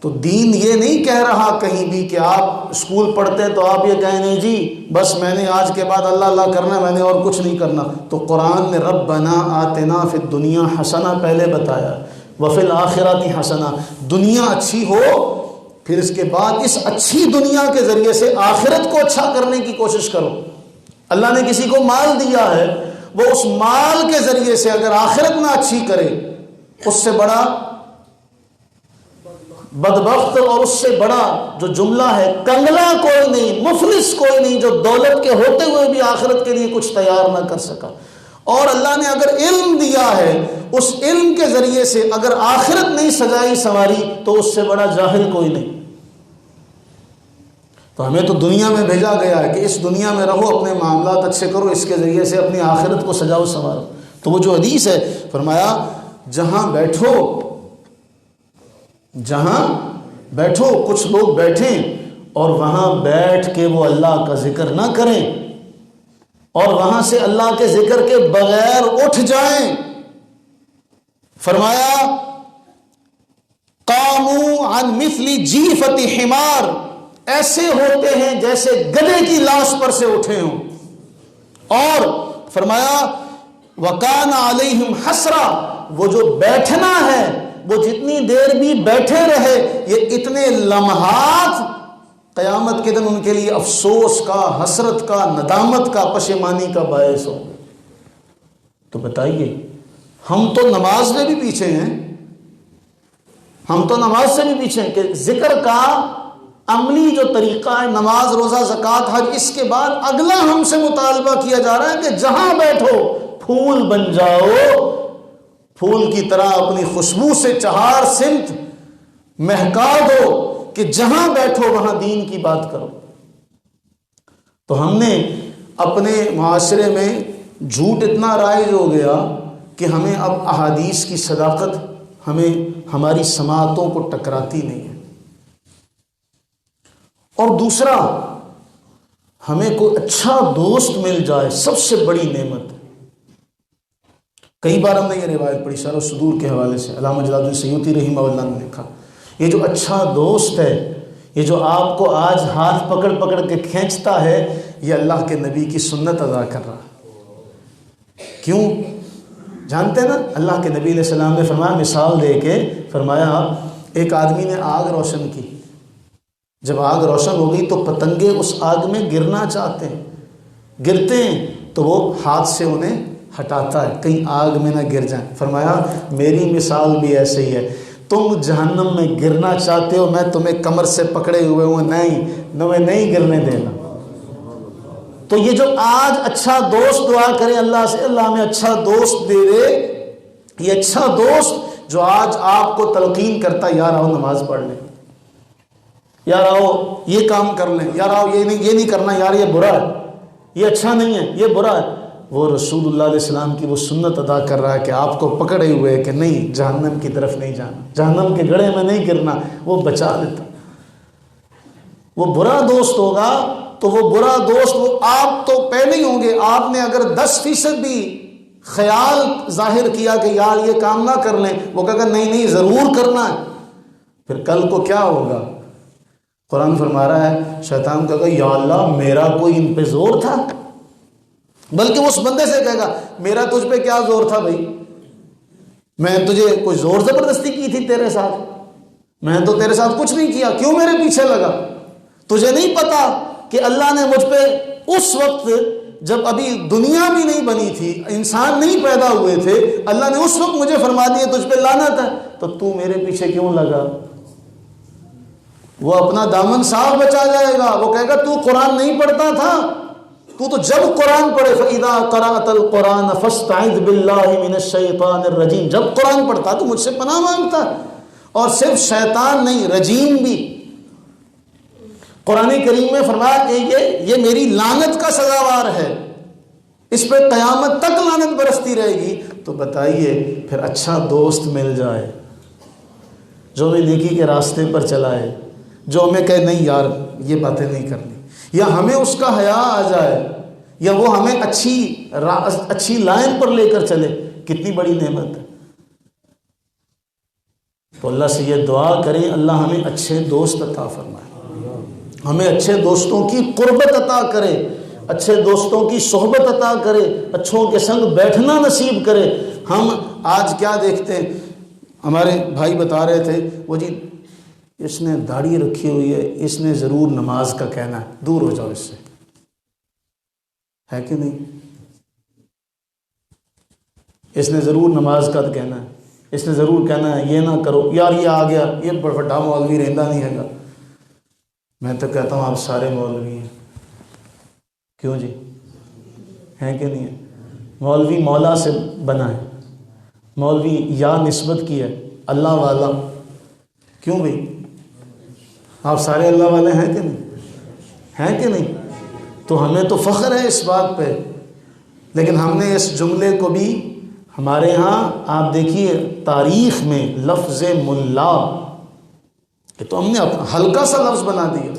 تو دین یہ نہیں کہہ رہا کہیں بھی کہ آپ اسکول پڑھتے تو آپ یہ کہیں نہیں جی بس میں نے آج کے بعد اللہ اللہ کرنا ہے، میں نے اور کچھ نہیں کرنا۔ تو قرآن نے ربنا آتنا فی الدنیا حسنہ پہلے بتایا، وفی الآخرۃ حسنہ، دنیا اچھی ہو، پھر اس کے بعد اس اچھی دنیا کے ذریعے سے آخرت کو اچھا کرنے کی کوشش کرو۔ اللہ نے کسی کو مال دیا ہے، وہ اس مال کے ذریعے سے اگر آخرت نہ اچھی کرے، اس سے بڑا بدبخت اور اس سے بڑا جو جملہ ہے کنگلا کوئی نہیں، مفلس کوئی نہیں جو دولت کے ہوتے ہوئے بھی آخرت کے لیے کچھ تیار نہ کر سکا۔ اور اللہ نے اگر علم دیا ہے، اس علم کے ذریعے سے اگر آخرت نہیں سجائی سنواری تو اس سے بڑا جاہل کوئی نہیں۔ تو ہمیں تو دنیا میں بھیجا گیا ہے کہ اس دنیا میں رہو، اپنے معاملات اچھے کرو، اس کے ذریعے سے اپنی آخرت کو سجاؤ سنوارو۔ تو وہ جو حدیث ہے فرمایا جہاں بیٹھو کچھ لوگ بیٹھیں اور وہاں بیٹھ کے وہ اللہ کا ذکر نہ کریں اور وہاں سے اللہ کے ذکر کے بغیر اٹھ جائیں۔ فرمایا قاموا عن مثل جیفۃ حمار، ایسے ہوتے ہیں جیسے گدھے کی لاش پر سے اٹھے ہوں۔ اور فرمایا وَكَانَ عَلَيْهِمْ حَسْرًا، وہ جو بیٹھنا ہے، وہ جتنی دیر بھی بیٹھے رہے، یہ اتنے لمحات قیامت کے دن ان کے لیے افسوس کا، حسرت کا، ندامت کا، پشیمانی کا باعث ہو۔ تو بتائیے ہم تو نماز میں بھی پیچھے ہیں، ہم تو نماز سے بھی پیچھے ہیں کہ ذکر کا عملی جو طریقہ ہے نماز روزہ زکوٰۃ حج، اس کے بعد اگلا ہم سے مطالبہ کیا جا رہا ہے کہ جہاں بیٹھو پھول بن جاؤ، پھول کی طرح اپنی خوشبو سے چہار سمت مہکا دو کہ جہاں بیٹھو وہاں دین کی بات کرو۔ تو ہم نے اپنے معاشرے میں جھوٹ اتنا رائج ہو گیا کہ ہمیں اب احادیث کی صداقت ہمیں ہماری سماعتوں کو ٹکراتی نہیں ہے۔ اور دوسرا، ہمیں کوئی اچھا دوست مل جائے سب سے بڑی نعمت ہے۔ کئی بار ہم نے یہ روایت پڑھی شرح الصدور کے حوالے سے، علامہ جلال الدین سیوطی رحمہ اللہ نے لکھا، یہ جو اچھا دوست ہے، یہ جو آپ کو آج ہاتھ پکڑ پکڑ کے کھینچتا ہے، یہ اللہ کے نبی کی سنت ادا کر رہا ہے۔ کیوں؟ جانتے ہیں نا، اللہ کے نبی علیہ السلام نے فرمایا، مثال دے کے فرمایا، ایک آدمی نے آگ روشن کی، جب آگ روشن ہو گئی تو پتنگے اس آگ میں گرنا چاہتے ہیں، گرتے ہیں تو وہ ہاتھ سے انہیں ہٹاتا ہے کہیں آگ میں نہ گر جائیں۔ فرمایا میری مثال بھی ایسے ہی ہے، تم جہنم میں گرنا چاہتے ہو، میں تمہیں کمر سے پکڑے ہوئے ہوں، نہیں گرنے دینا۔ تو یہ جو آج اچھا دوست دعا کرے اللہ سے، اللہ ہمیں اچھا دوست دے دے، یہ اچھا دوست جو آج آپ کو تلقین کرتا ہے، یار آؤ نماز پڑھ لیں، یار آؤ یہ کام کر لیں، یار آؤ یہ نہیں کرنا، یار یہ برا ہے، یہ اچھا نہیں ہے، یہ برا ہے، وہ رسول اللہ علیہ السلام کی وہ سنت ادا کر رہا ہے کہ آپ کو پکڑے ہوئے کہ نہیں جہنم کی طرف نہیں جانا، جہنم کے گڑھے میں نہیں گرنا، وہ بچا لیتا۔ وہ برا دوست ہوگا تو وہ برا دوست، وہ آپ تو پہلے ہی ہوں گے، آپ نے اگر 10% بھی خیال ظاہر کیا کہ یار یہ کام نہ کر لیں، وہ کہے گا نہیں ضرور کرنا ہے، پھر کل کو کیا ہوگا؟ قرآن فرما رہا ہے شیطان کہے گا یا اللہ میرا کوئی ان پہ زور تھا، بلکہ وہ اس بندے سے کہے گا میرا تجھ پہ کیا زور تھا بھائی، میں تجھے کوئی زور زبردستی کی تھی تیرے ساتھ، میں تو تیرے ساتھ کچھ نہیں کیا، کیوں میرے پیچھے لگا؟ تجھے نہیں پتا کہ اللہ نے مجھ پہ اس وقت جب ابھی دنیا بھی نہیں بنی تھی، انسان نہیں پیدا ہوئے تھے، اللہ نے اس وقت مجھے فرما دیا تجھ پہ لعنت ہے، تو تو میرے پیچھے کیوں لگا؟ وہ اپنا دامن صاف بچا جائے گا، وہ کہے گا تو قرآن نہیں پڑھتا تھا، تو جب قرآن پڑھے فَإِذَا قَرَأْتَ الْقُرْآنَ فَاسْتَعِذْ بِاللَّهِ مِنَ الشَّيْطَانِ الرَّجِيمِ، جب قرآن پڑھتا تو مجھ سے پناہ مانگتا، اور صرف شیطان نہیں رجیم بھی۔ قرآن کریم میں فرمایا کہ یہ میری لعنت کا سزاوار ہے، اس پہ قیامت تک لعنت برستی رہے گی۔ تو بتائیے پھر اچھا دوست مل جائے جو ہمیں نیکی کے راستے پر چلائے، جو ہمیں کہے نہیں یار یہ باتیں نہیں کرنی، یا ہمیں اس کا حیا آ جائے، یا وہ ہمیں اچھی لائن پر لے کر چلے، کتنی بڑی نعمت ہے۔ تو اللہ سے یہ دعا کریں اللہ ہمیں اچھے دوست عطا فرمائے، ہمیں اچھے دوستوں کی قربت عطا کرے، اچھے دوستوں کی صحبت عطا کرے، اچھوں کے سنگ بیٹھنا نصیب کرے۔ ہم آج کیا دیکھتے ہیں، ہمارے بھائی بتا رہے تھے، وہ جی اس نے داڑھی رکھی ہوئی ہے، اس نے ضرور نماز کا کہنا ہے، دور ہو جاؤ اس سے، ہے کہ نہیں؟ اس نے ضرور نماز کا کہنا ہے، اس نے ضرور کہنا ہے یہ نہ کرو، یار یہ آ گیا، یہ بڑا مولوی رہندہ نہیں ہے گا۔ میں تو کہتا ہوں آپ سارے مولوی ہیں، کیوں جی، ہیں کہ نہیں ہے؟ مولوی مولا سے بنا ہے، مولوی یا نسبت کی ہے اللہ والا، کیوں بھائی؟ آپ سارے اللہ والے ہیں کہ نہیں؟ ہیں کہ نہیں؟ تو ہمیں تو فخر ہے اس بات پہ، لیکن ہم نے اس جملے کو بھی، ہمارے ہاں آپ دیکھیے تاریخ میں لفظ ملا، کہ تو ہم نے ہلکا سا لفظ بنا دیا،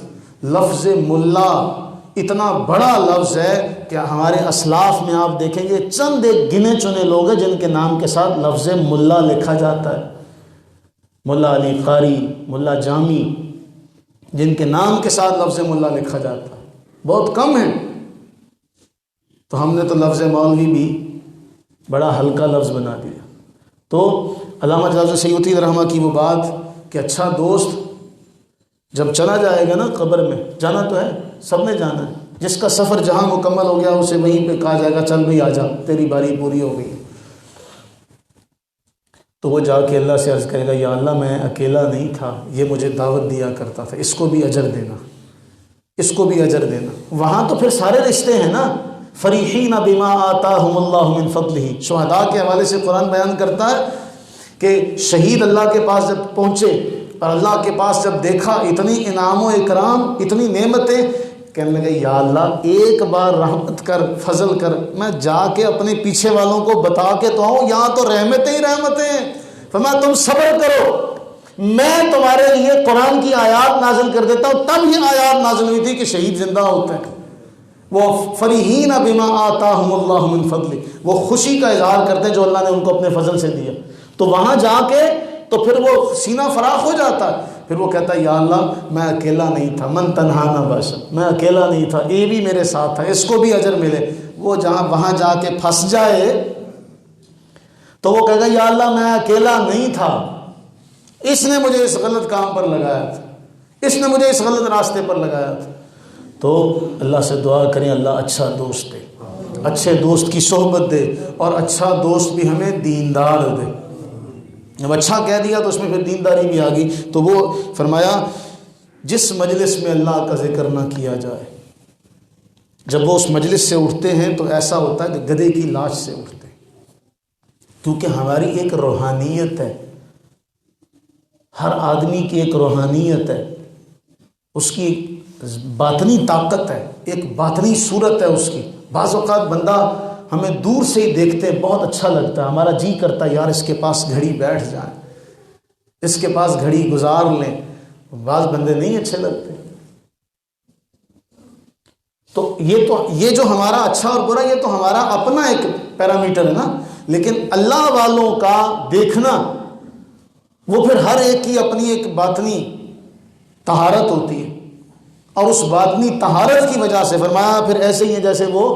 لفظ ملا اتنا بڑا لفظ ہے کہ ہمارے اسلاف میں آپ دیکھیں گے چند ایک گنے چنے لوگ ہیں جن کے نام کے ساتھ لفظ ملا لکھا جاتا ہے، ملا علی قاری، ملا جامی، جن کے نام کے ساتھ لفظ ملا لکھا جاتا ہے، بہت کم ہیں۔ تو ہم نے تو لفظ مولوی بھی بڑا ہلکا لفظ بنا دیا۔ تو علامہ جلال سیوطی رحمہ کی وہ بات کہ اچھا دوست جب چلا جائے گا نا قبر میں، جانا تو ہے، سب نے جانا ہے، جس کا سفر جہاں مکمل ہو گیا اسے وہیں پہ کہا جائے گا چل بھائی آ جا، تیری باری پوری ہو گئی۔ تو وہ جا کے اللہ سے عرض کرے گا یا اللہ میں اکیلا نہیں تھا، یہ مجھے دعوت دیا کرتا تھا، اس کو بھی اجر دینا، اس کو بھی اجر دینا۔ وہاں تو پھر سارے رشتے ہیں نا، فریحین بما آتاہم اللہ من فضلہ۔ شہداء کے حوالے سے قرآن بیان کرتا ہے کہ شہید اللہ کے پاس جب پہنچے اور اللہ کے پاس جب دیکھا اتنی انعام و اکرام، اتنی نعمتیں، کہنے لگے یا اللہ ایک بار رحمت کر، فضل کر، میں جا کے اپنے پیچھے والوں کو بتا کے تو آؤں، یہاں تو رحمتیں ہی رحمتیں ہیں۔ فرمایا تم صبر کرو، میں تمہارے لیے قرآن کی آیات نازل کر دیتا ہوں۔ تب یہ آیات نازل ہوئی تھی کہ شہید زندہ ہوتے ہیں، وہ فریحین بما آتاہم اللہ من فضلہ، وہ خوشی کا اظہار کرتے ہیں جو اللہ نے ان کو اپنے فضل سے دیا۔ تو وہاں جا کے تو پھر وہ سینہ فراخ ہو جاتا ہے، پھر وہ کہتا ہے یا اللہ میں اکیلا نہیں تھا، من تنہا نہ باشا، میں اکیلا نہیں تھا، یہ بھی میرے ساتھ تھا، اس کو بھی اجر ملے۔ وہ جہاں وہاں جا کے پھنس جائے تو وہ کہے گا یا اللہ میں اکیلا نہیں تھا، اس نے مجھے اس غلط کام پر لگایا تھا، اس نے مجھے اس غلط راستے پر لگایا تھا۔ تو اللہ سے دعا کریں اللہ اچھا دوست دے، اچھے دوست کی صحبت دے، اور اچھا دوست بھی ہمیں دیندار دے۔ جب اچھا کہہ دیا تو اس میں پھر دینداری بھی آ گئی۔ تو وہ فرمایا جس مجلس میں اللہ کا ذکر نہ کیا جائے، جب وہ اس مجلس سے اٹھتے ہیں تو ایسا ہوتا ہے کہ گدھے کی لاش سے اٹھتے ہیں، کیونکہ ہماری ایک روحانیت ہے، ہر آدمی کی ایک روحانیت ہے، اس کی باطنی طاقت ہے، ایک باطنی صورت ہے اس کی۔ بعض اوقات بندہ ہمیں دور سے ہی دیکھتے ہیں بہت اچھا لگتا ہے، ہمارا جی کرتا ہے یار اس کے پاس گھڑی بیٹھ جائیں، اس کے پاس گھڑی گزار لیں۔ بعض بندے نہیں اچھے لگتے۔ تو یہ جو ہمارا اچھا اور برا، یہ تو ہمارا اپنا ایک پیرامیٹر ہے نا، لیکن اللہ والوں کا دیکھنا وہ پھر ہر ایک کی اپنی ایک باطنی طہارت ہوتی ہے، اور اس باطنی طہارت کی وجہ سے فرمایا پھر ایسے ہی ہے جیسے وہ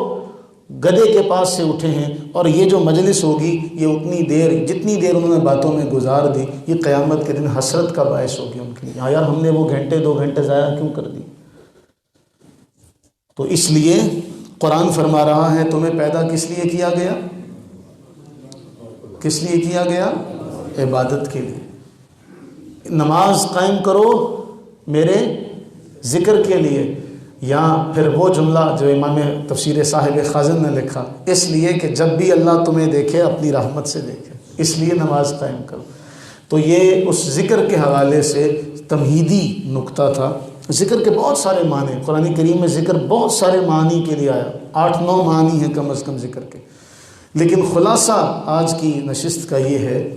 گدھے کے پاس سے اٹھے ہیں، اور یہ جو مجلس ہوگی یہ اتنی دیر، جتنی دیر انہوں نے باتوں میں گزار دی، یہ قیامت کے دن حسرت کا باعث ہوگی ان کے لیے، یار ہم نے وہ گھنٹے 2 گھنٹے ضائع کیوں کر دی۔ تو اس لیے قرآن فرما رہا ہے تمہیں پیدا کس لیے کیا گیا؟ کس لیے کیا گیا؟ عبادت کے لیے۔ نماز قائم کرو میرے ذکر کے لیے، یا پھر وہ جملہ جو امام تفسیر صاحب خازن نے لکھا، اس لیے کہ جب بھی اللہ تمہیں دیکھے اپنی رحمت سے دیکھے، اس لیے نماز قائم کرو۔ تو یہ اس ذکر کے حوالے سے تمہیدی نکتہ تھا۔ ذکر کے بہت سارے معنی، قرآن کریم میں ذکر بہت سارے معنی کے لیے آیا، 8-9 معنی ہیں کم از کم ذکر کے، لیکن خلاصہ آج کی نشست کا یہ ہے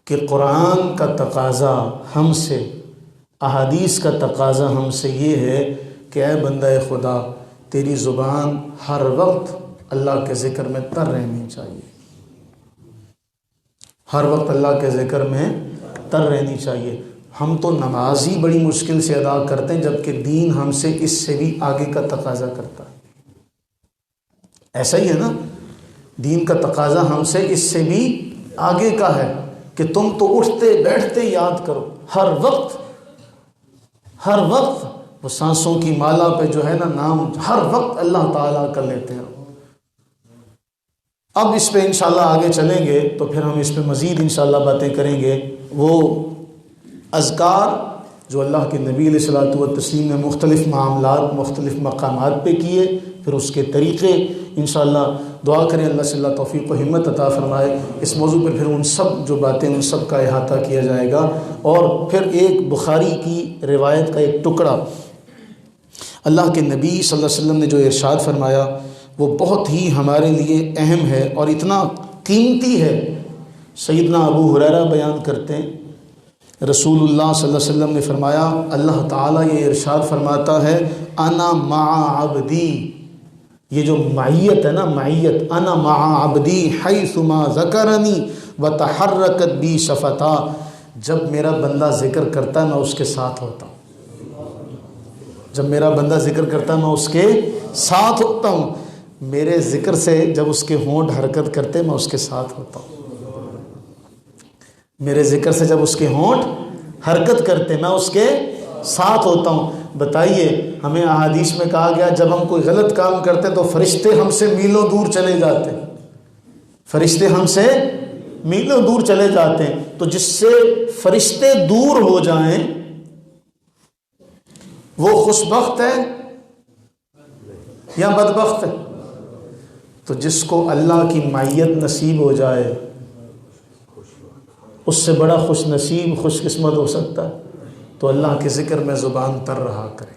کہ قرآن کا تقاضا ہم سے، احادیث کا تقاضا ہم سے یہ ہے کہ اے بندہ خدا تیری زبان ہر وقت اللہ کے ذکر میں تر رہنی چاہیے، ہر وقت اللہ کے ذکر میں تر رہنی چاہیے۔ ہم تو نماز ہی بڑی مشکل سے ادا کرتے ہیں، جبکہ دین ہم سے اس سے بھی آگے کا تقاضا کرتا ہے۔ ایسا ہی ہے نا، دین کا تقاضا ہم سے اس سے بھی آگے کا ہے کہ تم تو اٹھتے بیٹھتے یاد کرو، ہر وقت وہ سانسوں کی مالا پہ جو ہے نا نام ہر وقت اللہ تعالیٰ کا لیتے رہو۔ اب اس پہ انشاءاللہ آگے چلیں گے تو پھر ہم اس پہ مزید انشاءاللہ باتیں کریں گے۔ وہ اذکار جو اللہ کے نبی علیہ الصلوۃ والتسلیم نے مختلف معاملات، مختلف مقامات پہ کیے، پھر اس کے طریقے انشاءاللہ دعا کریں اللہ سے اللہ توفیق و ہمت عطا فرمائے۔ اس موضوع پہ پھر ان سب جو باتیں ان سب کا احاطہ کیا جائے گا۔ اور پھر ایک بخاری کی روایت کا ایک ٹکڑا، اللہ کے نبی صلی اللہ علیہ وسلم نے جو ارشاد فرمایا وہ بہت ہی ہمارے لیے اہم ہے اور اتنا قیمتی ہے۔ سیدنا ابو ہریرہ بیان کرتے ہیں رسول اللہ صلی اللہ علیہ وسلم نے فرمایا، اللہ تعالیٰ یہ ارشاد فرماتا ہے انا مع عبدی، یہ جو معیت ہے نا، معیت، انا مع عبدی حیثما ذکرنی وتحرکت بی شفتا، جب میرا بندہ ذکر کرتا ہے میں اس کے ساتھ ہوتا ہوں، جب میرا بندہ ذکر کرتا ہے میں اس کے ساتھ ہوتا ہوں، میرے ذکر سے جب اس کے ہونٹ حرکت کرتے میں اس کے ساتھ ہوتا ہوں، میرے ذکر سے جب اس کے ہونٹ حرکت کرتے میں اس کے ساتھ ہوتا ہوں۔ بتائیے ہمیں احادیث میں کہا گیا جب ہم کوئی غلط کام کرتے تو فرشتے ہم سے میلوں دور چلے جاتے، فرشتے ہم سے میلوں دور چلے جاتے ہیں، تو جس سے فرشتے دور ہو جائیں وہ خوش بخت ہے یا بدبخت ہے؟ تو جس کو اللہ کی معیت نصیب ہو جائے اس سے بڑا خوش نصیب خوش قسمت ہو سکتا ہے؟ تو اللہ کے ذکر میں زبان تر رہا کرے،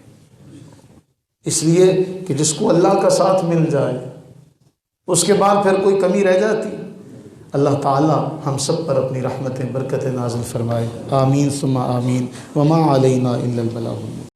اس لیے کہ جس کو اللہ کا ساتھ مل جائے اس کے بعد پھر کوئی کمی رہ جاتی؟ اللہ تعالی ہم سب پر اپنی رحمتیں برکتیں نازل فرمائے، آمین ثم آمین، وما علینا الا البلاغ۔